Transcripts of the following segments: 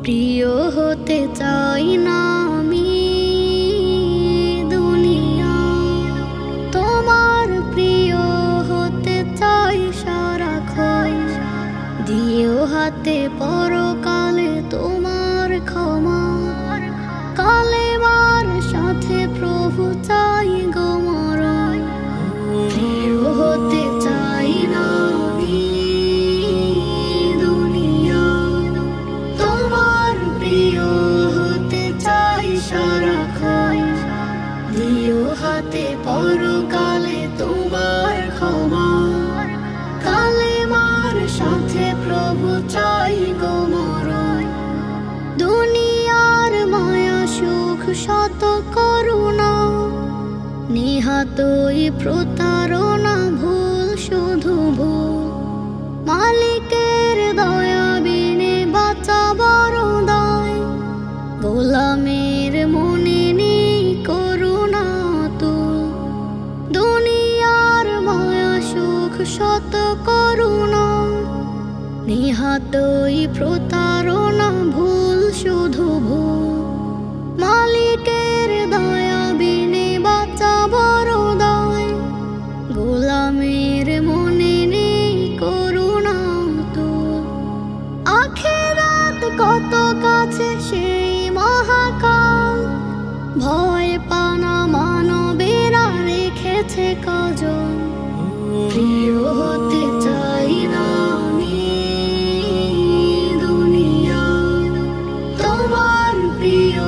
প্রিয় হতে চাই না আমি দুনিয়া, তোমার প্রিয় হতে চাই সারাক্ষণ। দিও হাতে পরকালে তোমার ক্ষমা, কালেমার সাথে প্রভু চাই গো মরণ। প্রিয় হতে চাই না আমি দুনিয়া, তোমার প্রিয় হতে চাই সারাক্ষণ। দিও হাতে পরকালে তোমার ক্ষমা, কালেমার সাথে প্রভু চাই গো মরণ। দুনিয়ার মায়া সুখ শত করুণা, নিহাতই প্রতারণা, ভুল শুধু ভুল। মালিকের দয়া বিনে বাঁচা বড় দায়, গোলামের মনে নেই করুণা তুল। দুনিয়ার মায়া সুখ শত করুণা, নিহাতই প্রতারণা, ভুল শুধু ভুল। মালিকের দয়া বিনে বাঁচা বড় দায়, গোলামের মনে নেই করুণা তুল। আখিরাত কত কাছে সেই মহাকাল, ভয় পানা মানবেরা রেখেছে কজন। প্রিয় হতে চাই না আমি দুনিয়া, তোমার প্রিয়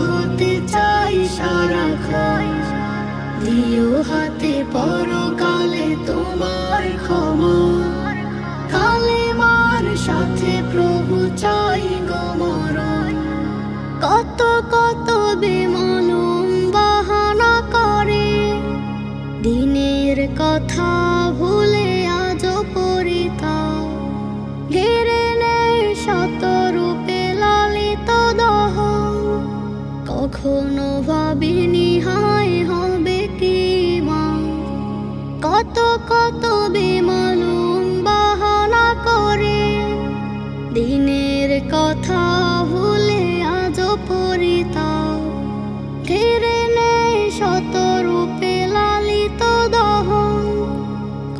হতে চাই সারাক্ষণ। দিও হাতে পরকালে তোমার ক্ষমা, কালেমার সাথে প্রভু চাই গো মরণ। কত কত বেমালুম বাহানা করে, দিনের কথা ভুলে আজ পরিতা। ঘিরে নেই শত রূপে লালিত দহ, কখনো ভাবিনি হায় হবে কি মা। কত কত বেমালুম বাহানা করে, দিনের কথা ভুলে আজ পরিতা। ঘিরে নেই শত রূপে লালিত দহ,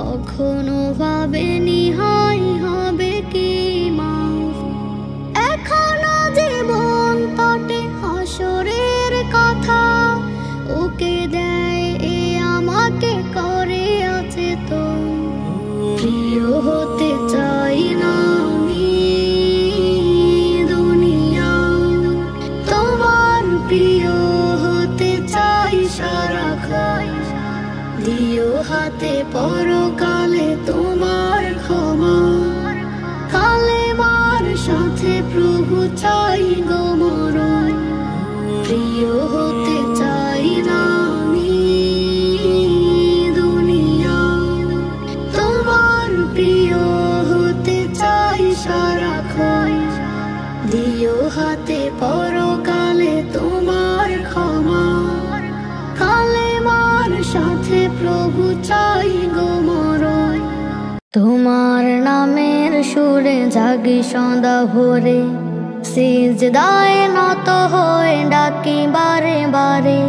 কখনো ভাবেনি হায় হবে কি মা। এখনো জীবন তটে হাসরের কথা, ওকে দেয় এ আমাকে করে আছে তো। প্রিয় হতে চাই না আমি দুনিয়া, তোমার প্রিয় হতে চাই সারাক্ষণ। দিও হাতে পরকালে তোমার ক্ষমা, কালেমার সাথে প্রভু চাই গো মরণ। প্রিয় হতে চাই না আমি দুনিয়া, তোমার প্রিয় হতে চাই সারাক্ষণ। দিও হাতে পরকালে তোমার ক্ষমা, কালেমার সাথে প্রভু চাই গো মরণ। তোমার নামের সুরে জাগি সন্ধ্যা ভোরে, সিজদায় নত হয়ে ডাকি বারে বারে।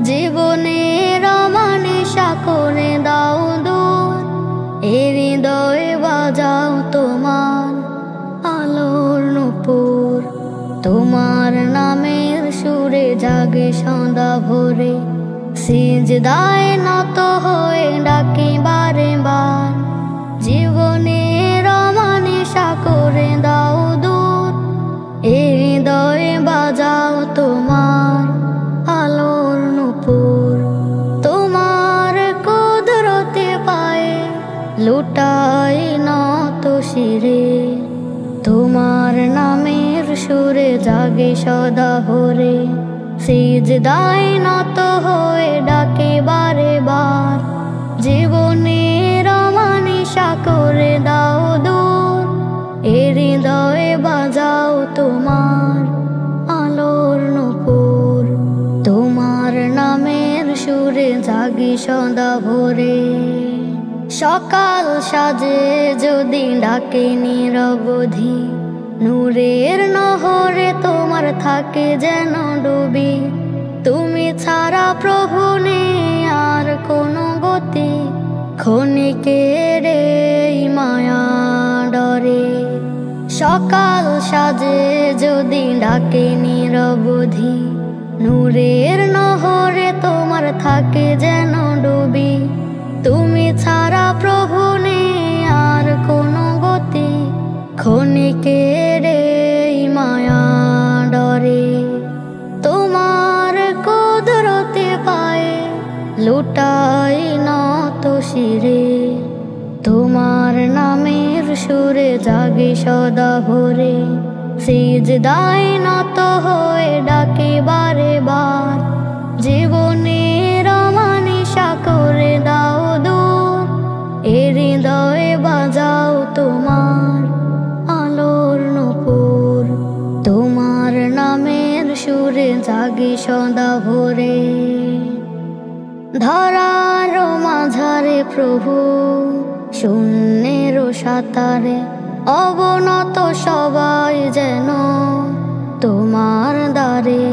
জীবনের অমানিসা করে দাও দূর, এ হৃদয়ে বাজাও তোমার আলোর নূপুর। তোমার নামের সুরে জাগে সন্ধ্যা ভোরে, সিজদায় নত হয়ে ডাকি বারে বার। জীবনের অমানিসা করে দাও দূর, এ হৃদয়ে বাজাও তোমার আলোর নূপুর। তোমার কুদরতে পায়ে লুটাই নত শিরে, তোমার নামের সুরে জাগে সদা ভোরে। সিজদায় নত হয়ে ডাকে বারে বার। জীবনের জাগি সদা ভোরে। সকাল সাজে যদি ডাকে নিরবধি, নূরের নহরে তোমার থাকে যেন ডুবি। তুমি ছাড়া প্রভু নেই আর কোনো গতি, ক্ষণিকের এই মায়া ডরে। সকাল সাজে যদি ডাকে নিরবধি, নূরের নহরে তোমার থাকে যেন ডুবি। তুমি ছাড়া প্রভু নেই আর কোনো গতি, ক্ষণিকের এই মায়া ডরে। তোমার কুদরতে পায়ে লুটাই নত শিরে, তোমার নামের সুরে জাগি সদা ভোরে। সিজদায় নত হয়ে ডাকি বারে বার, জীবনের অমানিসা করে দাও দূর। এ হৃদয়ে বাজাও তোমার আলোর নূপুর, তোমার নামের সুরে জাগি সদা ভোরে। ধরার মাঝারে প্রভু শূন্যের সাঁতারে, অবনত সবাই যেন তোমার দ্বারে।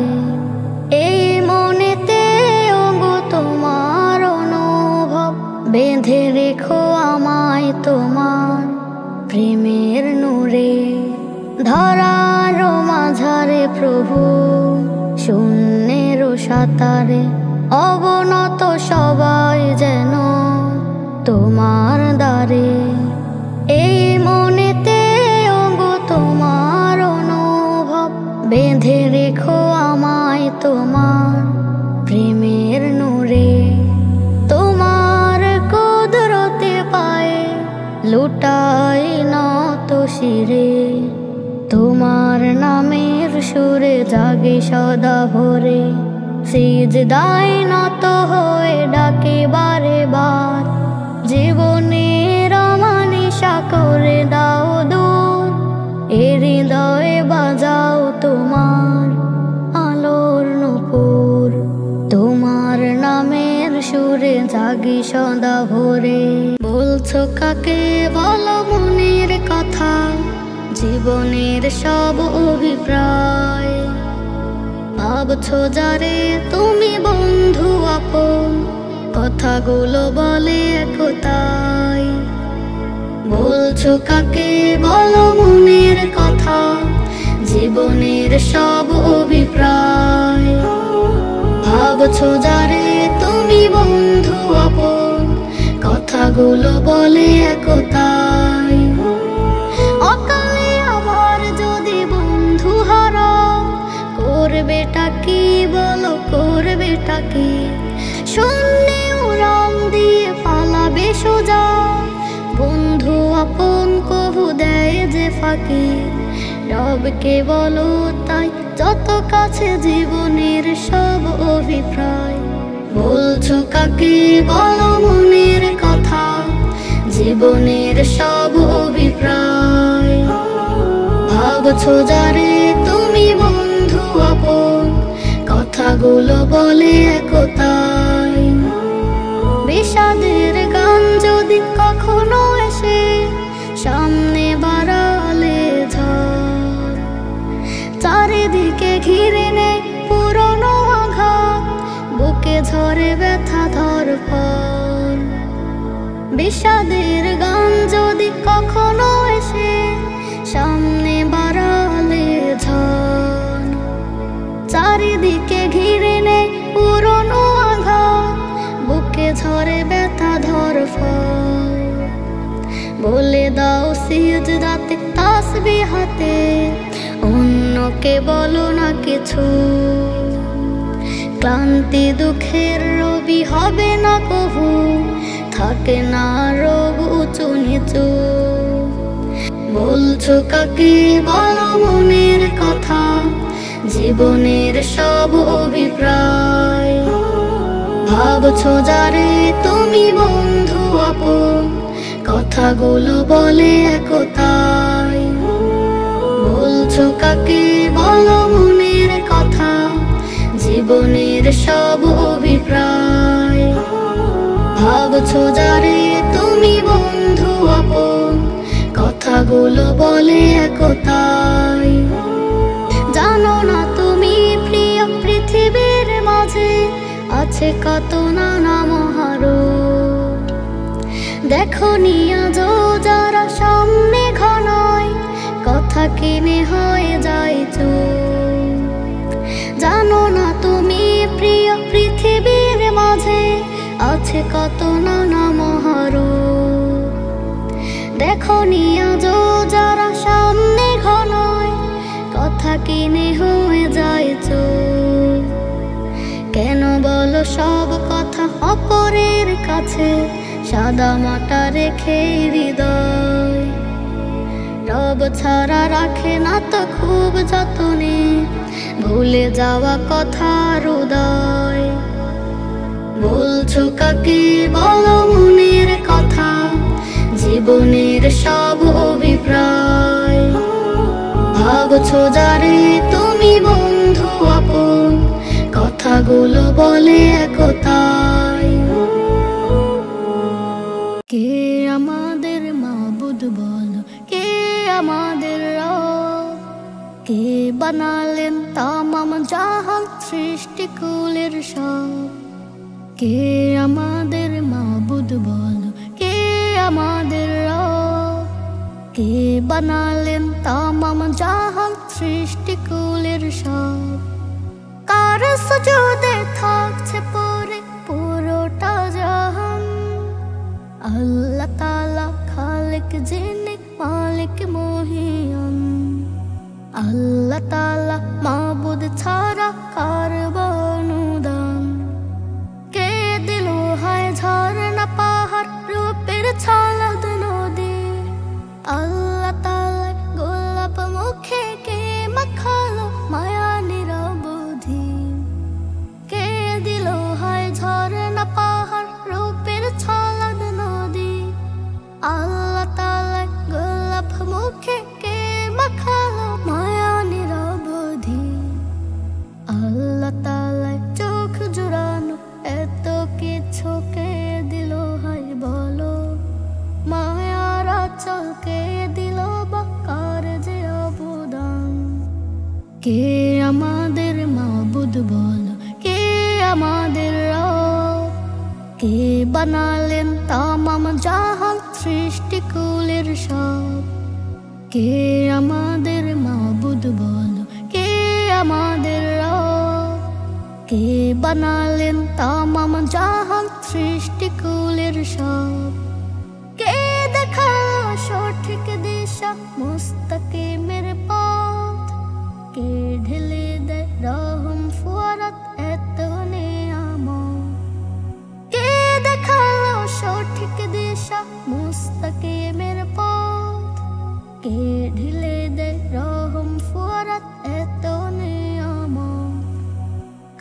এই মনেতে ওগো তোমার অনুভব, বেঁধে রেখো আমায় তোমার প্রেমের নূরে। ধরার মাঝারে প্রভু শূন্যের সাঁতারে, অবনত সবাই যেন তোমার দ্বারে। এই মনেতে ওগো তোমার অনুভব, বেঁধে রেখো আমায় তোমার প্রেমের নূরে। তোমার কুদরতে পায়ে লুটাই নত শিরে, তোমার নামের সুরে জাগি সদা ভোরে। সিজদায় নত হয়ে ডাকি বারে বার, জীবনের অমানিসা করে দাও দূর। এ হৃদয়ে বাজাও তোমার আলোর নূপুর, তোমার নামের সুরে জাগি সদা ভোরে। বলছো কাকে বলো মনের কথা, জীবনের সব অভিপ্রায়। ভাবছো যারে তুমি বন্ধু আপন, কথাগুলো বলে একতাই। বলছো কাকে বলো মনের কথা, জীবনের সব অভিপ্রায়। ভাবছো যারে তুমি বন্ধু আপন, কথাগুলো বলে একতাই। অকালে আবার যদি বন্ধু হারাও, করবেটা কি বলো করবেটা কি? শূন্যে উড়াল দিয়ে পালাবে সোজা, বন্ধু আপন কবু দেয় যে ফাঁকি। রবকে বলো তাই যত কাছে জীবনের সব অভিপ্রায়। বলছো কাকে বলো মনের কথা, জীবনের সব অভিপ্রায়। ভাবছো যারে তুমি বন্ধু আপন, কথাগুলো বলে একতাই। বিষাদের গান যদি কখনো এসে সামনে বাড়ালে ঝড়, চারিদিকে ঘিরে নেয় পুরনো আঘাত, বুকে ঝরে ব্যথা ধরফর। বিষাদের গান যদি কখনো এসে সামনে বাড়ালে ঝড়, চারিদিকে ঘিরে নেয় পুরনো আঘাত, বুকে ঝরে ব্যথা ধরফর। বলে দাও সিজদাতে তাসবিহ হাতে, অন্যকে বলো না কিছু। ক্লান্তি দুঃখের রবি হবে না কভু, থাকে না রোগ উঁচু নিচু। বলছো কাকে বলো মনের কথা, জীবনের সব অভিপ্রায়। ভাবছো যারে তুমি বন্ধু আপন, কথাগুলো বলে একতাই। বলছো কাকে বলো মনের কথা, জীবনের সব অভিপ্রায়। ভাবছো যারে তুমি বন্ধু আপন, কথাগুলো বলে একতাই। জানো না তুমি প্রিয় পৃথিবীর মাঝে আছে কত নানা মহারূপ। দেখো নিয়াজ যারা সামনে ঘনায়, কথা কিনে হয়ে যায় চুপ। জানো না তুমি প্রিয় পৃথিবীর মাঝে আছে কত নানা মহারূপ। দেখো নিয়াজ যারা সামনে ঘনায়, কথা কিনে হয়ে যায় চুপ। কেন বলো সব কথা অপরের কাছে, সাদা মাটা রেখে হৃদয়। রব ছাড়া রাখে না তো খুব যতনে, ভুলে যাওয়া কথার উদয়। বলছো কাকে বলো মনের কথা, জীবনের সব অভিপ্রায়। ভাবছো যারে তুমি বন্ধু আপন, কথাগুলো বলে একতাই। কে আমাদের মাবুদ বলো, কে আমাদের রব? কে বানালেন তামাম জাহান সৃষ্টিকুলের সব? কে আমাদের মাবুদ বলো, কে আমাদের রব? কে বানালেন তামাম জাহান সৃষ্টিকুলের সব? কার সুজুদে থাকছে পরে পুরোটা জাহান? আল্লাহ তাআলা খালিক যিনি মালিক মহিয়ান। আল্লাহ তাআলা মাবুদ ছাড়া কার অনুদান? কে দিল হায় ঝরনা পাহাড় রূপের ছলদ নদী? আল্লাহ তাআলা গোলাপ মুখে কে মাখালো মায়া নিরবধি? কে দিল হায় ঝরনা পাহাড় রূপের ছলদ নদী? আল্লাহ তাআলা গোলাপ মুখে কে মাখালো মায়া নিরবধি? আল্লাহ তাআলা চোখ জুড়ানো এত কিছু কে দিল হায় বলো? মায়ার আঁচল কে দিল বা কার যে অবদান? কে আমাদের মাবুদ বলো, কে আমাদের রব? কে বানালেন তামাম জাহান সৃষ্টিকুলের সব? কে আমাদের মাবুদ বলো, কে আমাদের রব? কে বানালেন তামাম জাহান সৃষ্টিকুলের সব? কে দেখালো সঠিক দিশা মুস্তাকিমের পথ? কে ঢেলে দেয় রহম ফুয়ারাত এত নিয়ামত? কে দেখালো সঠিক দিশা মুস্তাকিমের পথ? কে ঢেলে দেয় রহম ফুয়ারাত এত নিয়ামত?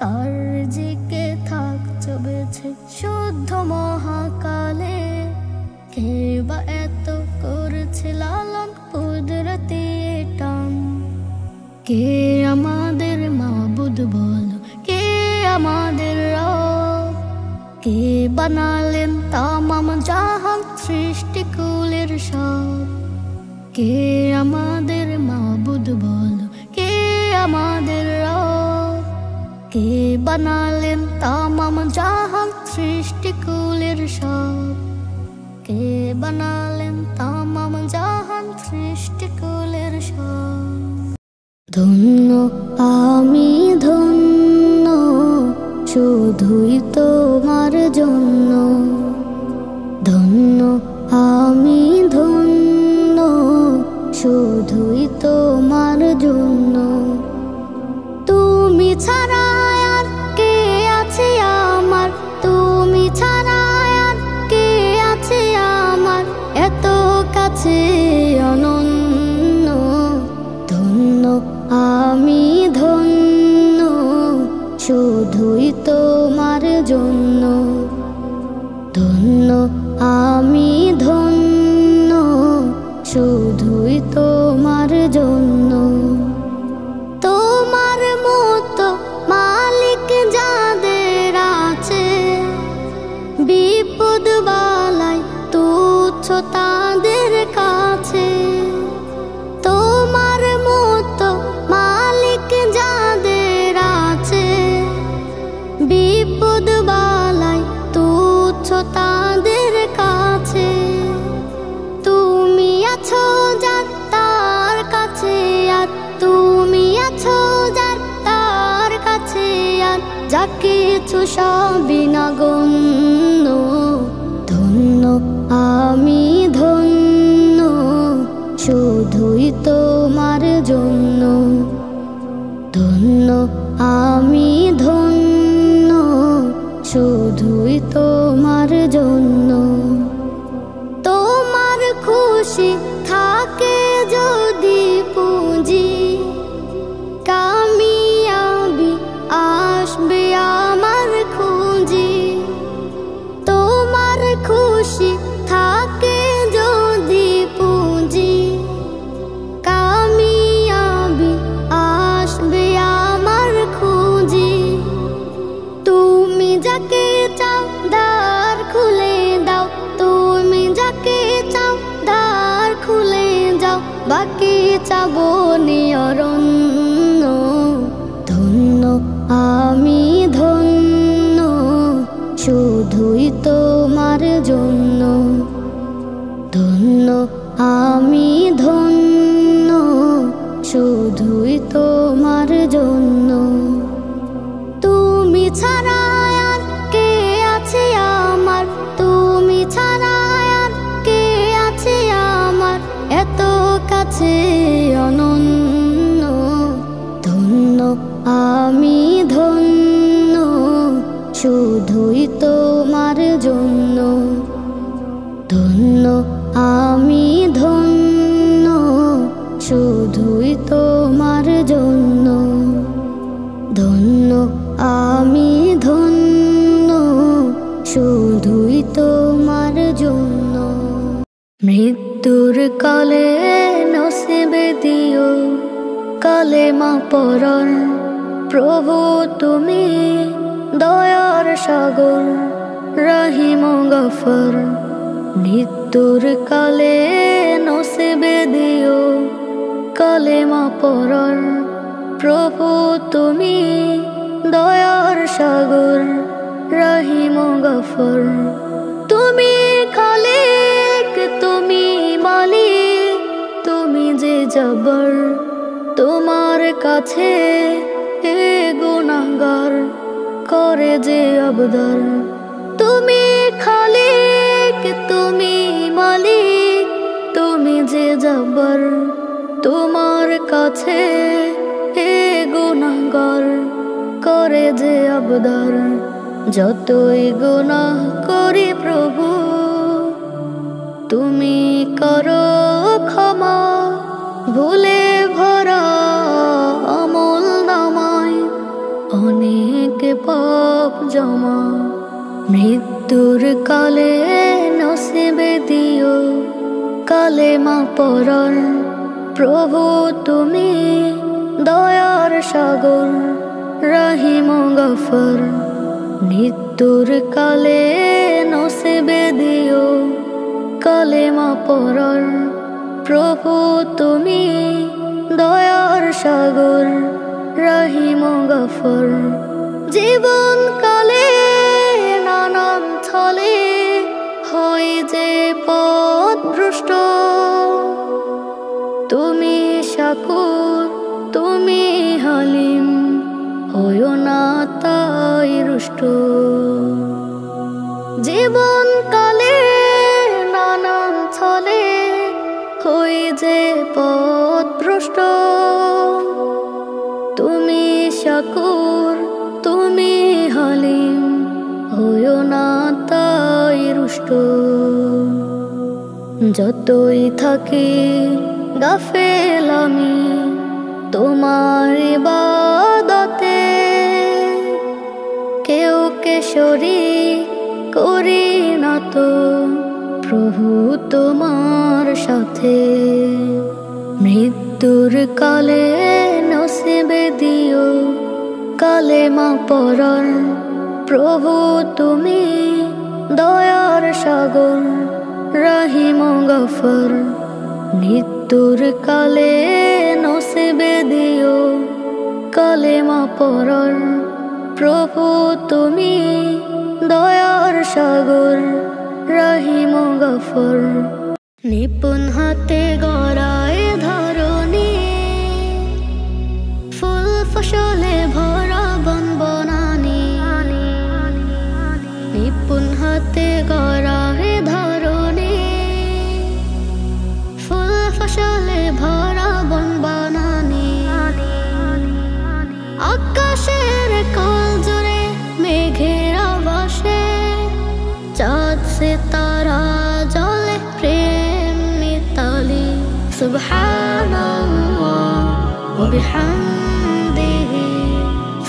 কার জিকে থাকছো বেছে শুদ্ধ মহাকালে? কে বা এত করছে লালন কুদরতি টান? কে আমাদের মাবুদ বলো, কে আমাদের রব? কে বানালেন তামাম জাহান সৃষ্টিকুলের সব? কে আমাদের মাবুদ বলো, কে আমাদের রব? কে বানালেন তামাম জাহান সৃষ্টিকুলের সব? কে বানালেন তামাম জাহান সৃষ্টিকুলের সব? ধন্য আমি ধন্য শুধুই তোমার জন্য। ধন্য আমি ধন্য শুধুই তোমার জন্য। তুমি ছাড়া আর কে আছে আমার? তুমি ছাড়া আর কে আছে আমার? এত কাছে অনন্য। ধন্য আমি ধন্য শুধুই তোমার জন্য। ধন্য আমি ধন্য শুধুই তোমার জন্য। তোমার মতো মালিক যাদের আছে বিপুল সাবিনা গণ্য। ধন্য আমি ধন্য শুধুই তোমার জন্য। ধন্য আমি ধন্য শুধুই তোমার জন্য। তোমার খুশি থাকে যদি পুঁজি, কামিয়াবি আসবে আমার খুঁজি। তোমার খুশি থাকে যদি পুঁজি, কামিয়াবি আসবে আমার খুঁজি। তুমি যাকে চাও দ্বার খুলে দাও, তুমি যাকে চাও দ্বার খুলে যাও, বাকি চাবো নিয়রণ্য। ধন্য আমি ধন্য শুধুই তোমার জন্য। ধন্য আমি ধন্য শুধুই তোমার জন্য। তুমি ছাড়া আর কে আছে আমার, তুমি ছাড়া আর কে আছে আমার, এত কাছে অনন্য। ধন্য আমি ধন্য শুধুই তোমার জন্য। ধন্য আমি ধন্য শুধুই তোমার জন্য। ধন্য আমি ধন্য শুধুই তোমার জন্য। মৃত্যুর কালে নসিবে দিও কালেমা পড়ার, প্রভু তুমি দয়ার সাগর রহিম গফর। মৃত্যুর কালে নসিবে দিও কালেমা পড়ার, প্রভু তুমি দয়ার সাগর রহিম গফর। তুমি খালিক তুমি মালিক তুমি যে জবর, তোমার কাছে এ গুনাহগার করে যে আবদার। তুমি খালিক তুমি মালিক তুমি যে জবর, তোমার কাছে এ গুনাহগার করে যে আবদার। যতই গুনাহ করি প্রভু তুমি করো ক্ষমা, ভুলে ভরা আমল নামায় অনেক পাপ জমা। মৃত্যুর কালে নসিবে দিও কালেমা পড়ার, প্রভু তুমি দয়ার সাগর রহিম গফর। মৃত্যুর কালে নসিবে দিও কালেমা পড়ার, প্রভু তুমি দয়ার সাগর রহিম গফর। জীবন কালে নানান ছলে হয় যে পথভ্রষ্ট, তুমি শাকুর তুমি হালিম হয়ো না তাই রুষ্ট। জীবন কালে নানান ছলে হই যে পথভ্রষ্ট, তুমি শাকুর তুমি হালিম হয়ো না তাই রুষ্ট। যতই থাকি গাফেল আমি তোমার ইবাদতে, কেউ কে শরীক করি না তো প্রভু তোমার সাথে। মৃত্যুর কালে নসিবে দিও কালেমা পড়ার, প্রভু তুমি দয়ার সাগর রহিম গফর। মৃত্যুর কালে নসিবে দিও কালেমা পড়ার, প্রভু তুমি দয়ার সাগর রহিম গফর। নিপুণ হাতে গড়ায় ধরণী, ফুল ফসলে ভরা বন বনানি। হাতে গড়া হে ধরণী, ফুল ফসলে ভরা বন বানানি। আকাশের কোল জুড়ে মেঘের আভাসে চাঁদ সিতারা জ্বলে প্রেম মিতালি। সুবহানাল্লাহ ওয়া বিহামদিহি,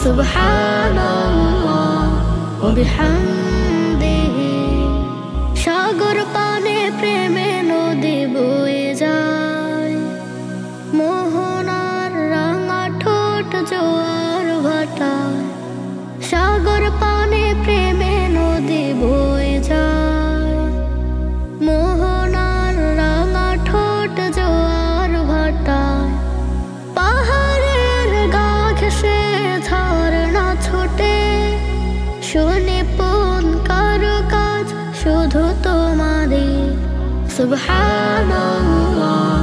সুবহানাল্লাহ ওয়া বিহামদিহি। সাগর পানে প্রেমে নদী বয়ে যায়, মোহনার রাঙা ঠোঁট জোয়ার ভাটায়। সাগর পানে প্রেমে নদী বয়ে যায়, মোহনার রাঙা ঠোঁট জোয়ার ভাটায়। পাহাড়ের গা ঘেঁষে ঝরনা ছোটে, সুনিপুণ কারুকাজ শুধু তোমারই। সুবহানাল্লাহ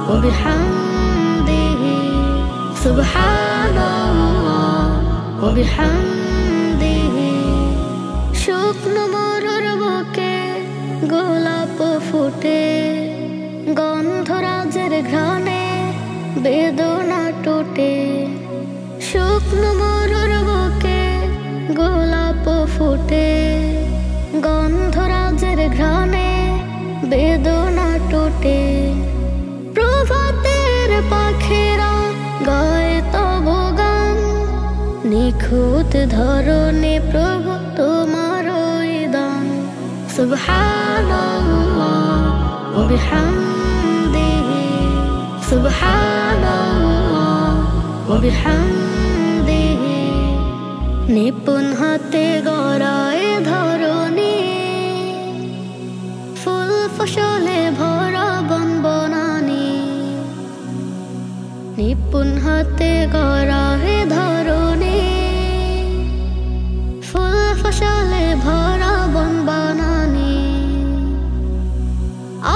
ওয়া বিহামদিহি, সুবহানাল্লাহ ওয়া বিহামদিহি। শুকনো মরুর বুকে গোলাপ ফুটে, গন্ধরাজের ঘ্রাণে বেদনা টুটে। শুকনো মরুর বুকে গোলাপ ফুটে, গন্ধরাজের ঘ্রাণে বেদনা টুটে। প্রভাতের পাখিরা গায় তব গান, নিখুঁত ধরণী প্রভু তোমার দান। সুবহানাল্লাহ ওয়া বিহামদিহি, সুবহানাল্লাহ ওয়া বিহামদিহি। নিপুণ হাতে গড়া এ ধরণী, ফুল ফসলে ভরা বন বনানি। নিপুণ হাতে গড়া হে ধরণী, ফুল ফসলে ভরা বন বানানি।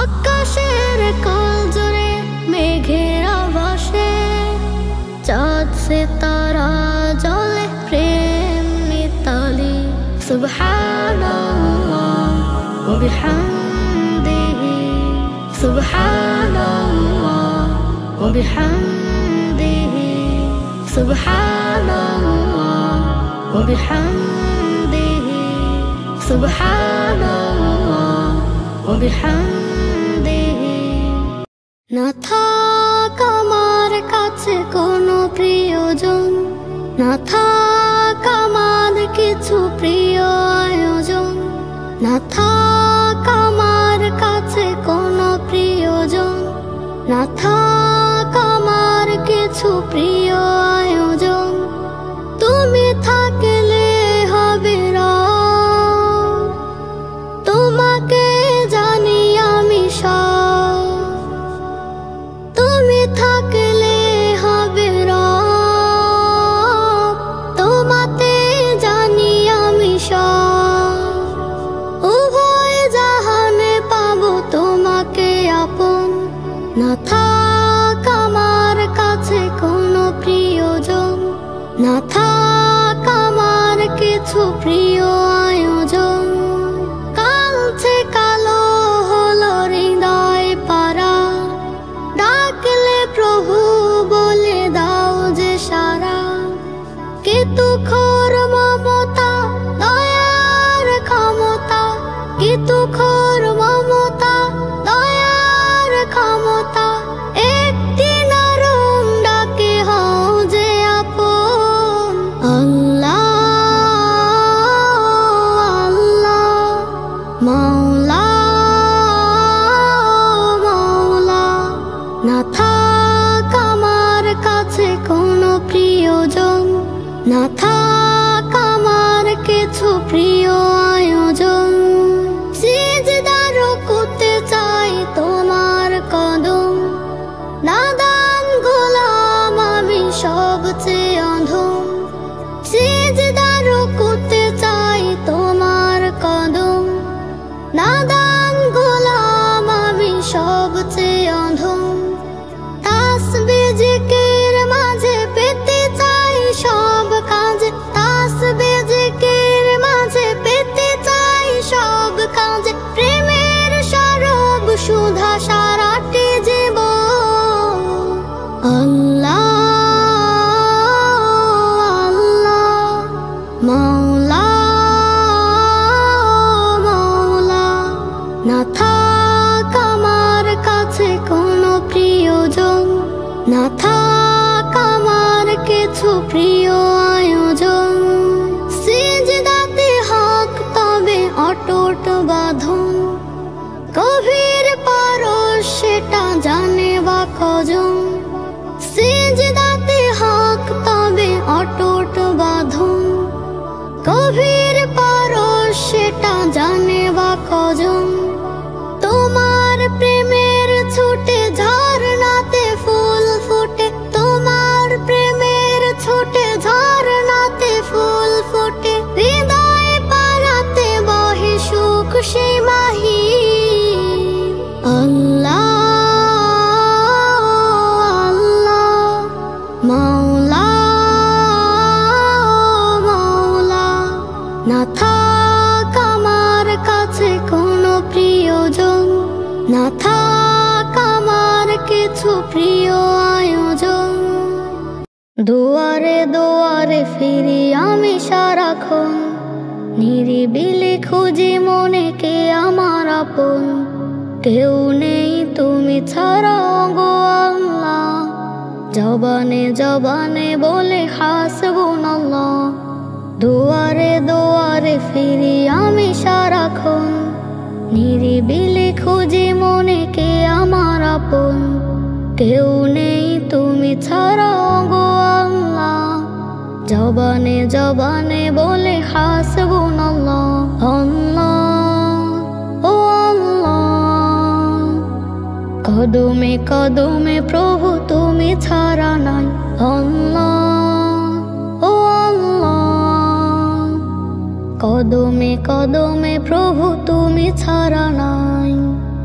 আকাশের কোল জুড়ে মেঘের আভাসে চাঁদ সিতারা জ্বলে প্রেম মিতালি। সুবহানাল্লাহ ওয়া বিহামদিহি, সুবহানাল্লাহ ওয়া বিহামদিহি, সুবহানাল্লাহ ওয়া বিহামদিহি, সুবহানাল্লাহ ওয়া বিহামদিহি। না থাক আমার কাছে কোনো প্রিয়জন, না থাক আমার কিছু প্রিয় আয়োজন। না থাক আমার কাছে কোনো প্রিয়জন, না থাক আমার কিছু প্রিয় আয়োজন। তুমি থাকলে হবে রব, তোমাকে জানি আমি সব। তুমি থাকলে হবে রব, তোমাতে জানি আমি সব। উভয় জাহানে পাবো তোমাকে আপন, না থাক আমার কাছে কোনো প্রিয়জন, না থাক আমার কিছু প্রিয় আয়োজন। কালছে কালো হলো হৃদয় পারা, ডাকলে প্রভু বলে দাও যে সারা। কে তুখোর মমতা দয়ার ক্ষমতা, কে তুখোর মমতা দয়ার ক্ষমতা। একটি নরম ডাকে হও যে আপন। আল্লাহ আল্লাহ মাওলা মাওলা। না থাক আমার কাছে কোনো প্রিয়জন, না থাক আমার কিছু প্রিয় আয়োজন। সিজদার করতে চাই তোমার কদম, নাদান গোলাম আমি সবচেয়ে অধম। সিজদার করতে চাই তোমার কদম, নাদান গোলাম আমি সবচেয়ে অধম। তাসবিহ জিকির মাঝে পেতে চাই সব কাজ সেটা জানে বা কজন। সিজদাতে হক তবে অটুট বাঁধন, গভীর পরশ সেটা জানে বা কজন। তোমার প্রেমের ছুটে ঝরনাতে ফুল ফুটে, তোমার প্রেমের ছুটে ঝরনাতে ফুল ফুটে, হৃদয় পারাতে বহে সুখ সীমাহি। আল্লাহ আল্লাহ মাওলা মাওলা, না থাক আমার কাছে কোনো প্রিয়জন, না থাক আমার কিছু প্রিয় আয়োজন। দুয়ারে দুয়ারে ফিরি আমি সারাক্ষণ, নিরিবিলি খুঁজি মনে কে আমার আপন। কেউ নেই তুমি ছাড়া গো আল্লাহ, জবানে জবানে বলে হাসবুনাল্লাহ। দুয়ারে দুয়ারে ফিরি আমি সারাক্ষণ, নিরিবিলি খুঁজি মনে কে আমার আপন। কেউ নেই তুমি ছাড়া গো আল্লাহ, জবানে জবানে বলে হাসবুনাল্লাহ। আল্লাহ ও আল্লাহ, কদমে কদমে প্রভু তুমি ছাড়া নাই। আল্লাহ ও আল্লাহ, কদমে কদমে প্রভু তুমি ছাড়া নাই।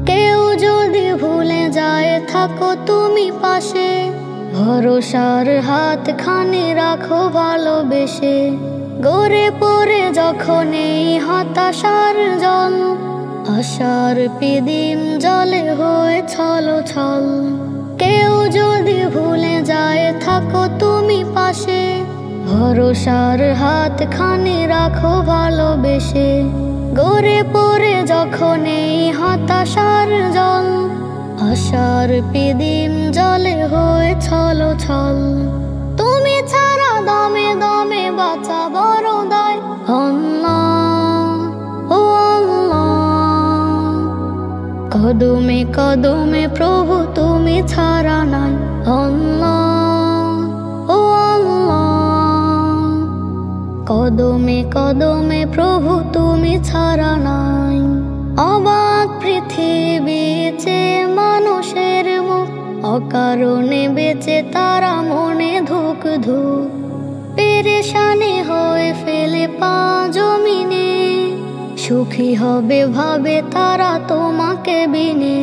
কেউ যদি ভুলে যায় থাকো তুমি পাশে, ভরসার হাত খানি রাখো ভালোবেসে। গড়ে পড়ে যখন এই হতাশার জল, আশার পিদিম জলে হয়ে ছলো ছল। কেউ যদি ভুলে যায় থাকো তুমি পাশে, ভরসার হাত খানি রাখো ভালোবেসে। গড়ে পড়ে যখন এই হতাশার জল, আশার পিদিম জলে হয়ে ছলো ছল। তুমি ছাড়া দমে দমে বাঁচা বড় দায়। আল্লাহ ও আল্লাহ, কদমে কদমে প্রভু তুমি ছাড়া নাই। আল্লাহ ও আল্লাহ, কদমে কদমে প্রভু তুমি ছাড়া নাই। অবাক পৃথিবীতে মানুষের মুখ, অকারণে বেঁচে তারা মনে ধুক ধুক। পেরেশানি হয়ে ফেলে পা জমিনে, সুখী হবে ভাবে তারা তোমাকে বিনে।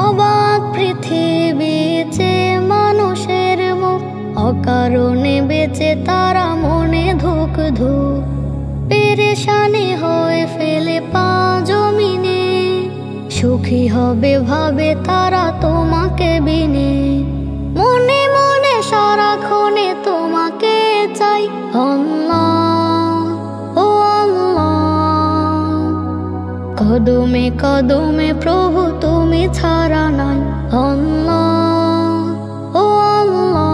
অবাক পৃথিবীতে মানুষের মুখ, অকারণে বেঁচে তারা মনে ধুক ধুক। পেরেশানি হয়ে ফেলে পা জমিনে, সুখী হবে ভাবে তারা তোমাকে বিনে। মনে মনে সারাক্ষণে তোমাকে চাই। আল্লাহ ও আল্লাহ, কদমে কদমে প্রভু তুমি ছাড়া নাই। আল্লাহ ও আল্লাহ,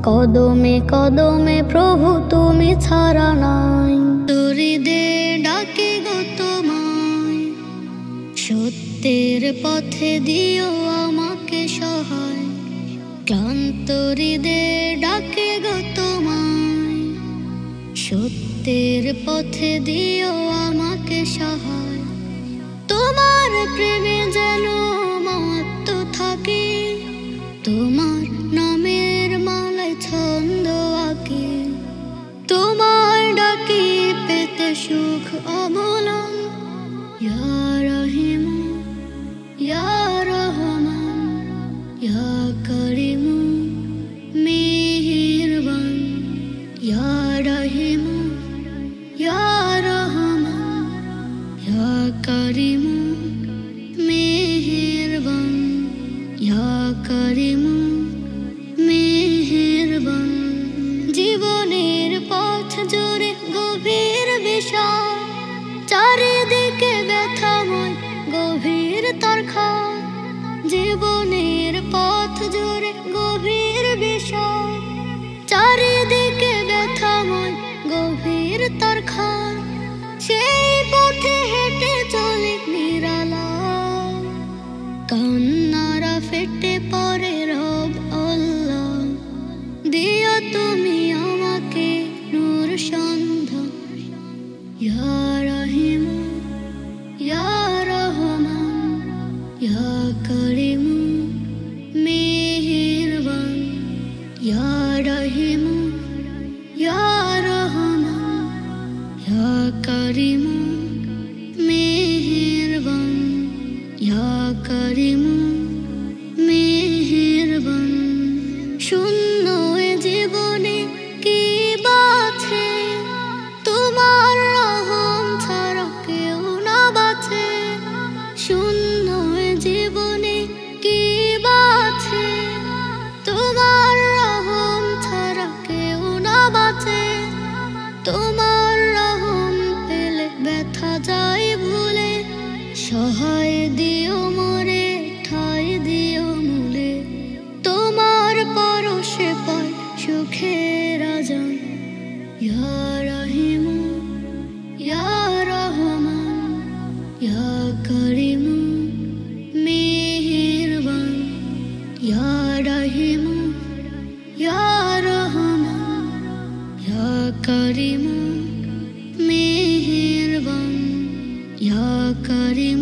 কদমে কদমে প্রভু তুমি ছাড়া নাই। তরিদে ডাকে গো তোমায়, সত্যের পথে দিও আমাকে সহায়। ক্লান্ত হৃদয়ে ডাকে গো তোমায়, সত্যের পথে দিও আমাকে সহায়। তোমার প্রেমে যেন মত্ত থাকি, তোমার নামের মালায় ছন্দ আঁকি। তোমার ডাকি পেতে সুখ অমূলম, ইয়া রহিম ইয়া রহমান ইয়া করিম মেহেরবান। ইয়া রহিম ইয়া রহমান ইয়া করিম মেহেরবান, ইয়া করিম মেহেরবান। জীবনের পথ জুড়ে গভীর বিষাদ, চারিদিকে ব্যথাময় গভীর তরখাদ। জীবনের পথ জুড়ে গভীর বিষাদ, চারিদিকে ব্যথাময় গভীর তরখাদ। সেই পথে হেঁটে চলে নিরালা, শূন্য জীবনে কি বাছে, তোমার রহম ছাড়া কেউ না বাঁচে। তোমার রহম পেলে ব্যথা যায় ভুলে, সহায় দিও মোরে ঠাই দিও মূলে। তোমার পরশে পায় সুখের আজান। ইয়া রহিম ইয়া রহমান ইয়া করিম মেহেরবান। ইয়া রহিম ইয়া রহমান ইয়া করিম মেহেরবান। ইয়া করিম